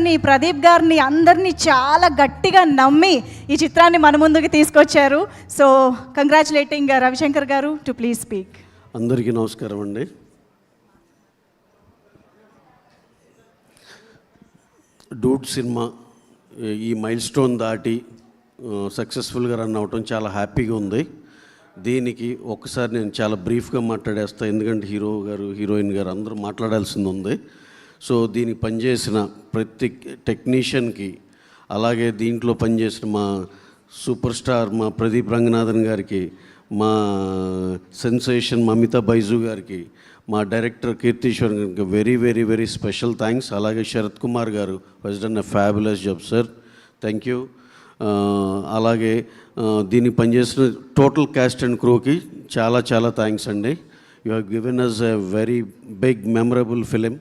గారిని, ప్రదీప్ గారిని, అందరినీ చాలా గట్టిగా నమ్మి ఈ చిత్రాన్ని మన ముందుకు తీసుకొచ్చారు. సో కంగ్రాచులేటింగ్ రవిశంకర్ గారు టు ప్లీజ్ స్పీక్. అందరికీ నమస్కారం అండి. డూడ్ సినిమా ఈ మైల్ స్టోన్ దాటి సక్సెస్ఫుల్గా రన్ అవటం చాలా హ్యాపీగా ఉంది. దీనికి ఒక్కసారి నేను చాలా బ్రీఫ్గా మాట్లాడేస్తాను, ఎందుకంటే హీరో గారు, హీరోయిన్ గారు అందరూ మాట్లాడాల్సింది ఉంది. సో దీనికి పనిచేసిన ప్రతి టెక్నీషియన్కి, అలాగే దీంట్లో పనిచేసిన మా సూపర్ స్టార్ మా ప్రదీప్ రంగనాథన్ గారికి, మా సెన్సేషన్ మమితా బైజు గారికి, మా డైరెక్టర్ కీర్తీశ్వర్ గారికి very very very special thanks. అలాగే శరత్ కుమార్ గారు has done a fabulous job sir, thank you. అలాగే దీన్ని పనిచేసిన టోటల్ క్యాస్ట్ అండ్ క్రూకి చాలా చాలా థ్యాంక్స్ అండి. You have given us a very big memorable film.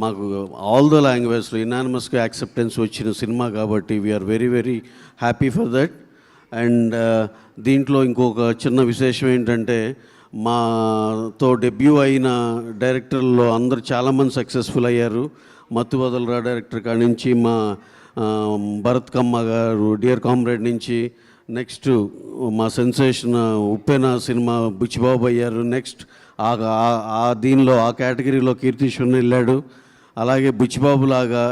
మాకు ఆల్ ద లాంగ్వేజ్లో ఇనానిమస్గా యాక్సెప్టెన్స్ వచ్చిన సినిమా కాబట్టి we are very very happy for that. And దీంట్లో ఇంకొక చిన్న విశేషం ఏంటంటే, మాతో డెబ్యూ అయిన డైరెక్టర్లో అందరూ చాలామంది సక్సెస్ఫుల్ అయ్యారు. మత్తు వదలరా డైరెక్టర్ కాడి నుంచి, మా భరత్ కమ్మ గారు డియర్ కామ్రేడ్ నుంచి, నెక్స్ట్ మా సెన్సేషన్ ఉప్పెన సినిమా బుచ్చిబాబు అయ్యారు. నెక్స్ట్ దీనిలో ఆ కేటగిరీలో కీర్తీశ్వరన్ వెళ్ళాడు. అలాగే బుచ్చిబాబు లాగా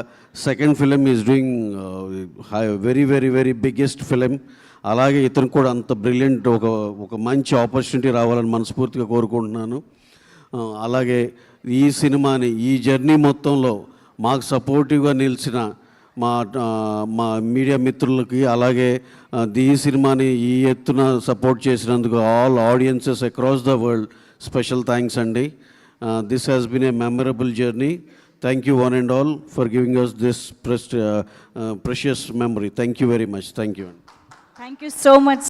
second film is doing very very very biggest film. అలాగే ఇతను కూడా అంత బ్రిలియంట్ ఒక మంచి ఆపర్చునిటీ రావాలని మనస్ఫూర్తిగా కోరుకుంటున్నాను. అలాగే ఈ సినిమాని, ఈ జర్నీ మొత్తంలో మాకు సపోర్టివ్గా నిలిచిన మా మీడియా మిత్రులకి, అలాగే ఈ సినిమాని ఈ ఎత్తున సపోర్ట్ చేసినందుకు all audiences across the world special thanks అండి. This has been a memorable journey. Thank you one and all for giving us this precious memory. Thank you very much. Thank you అండి. Thank you so much.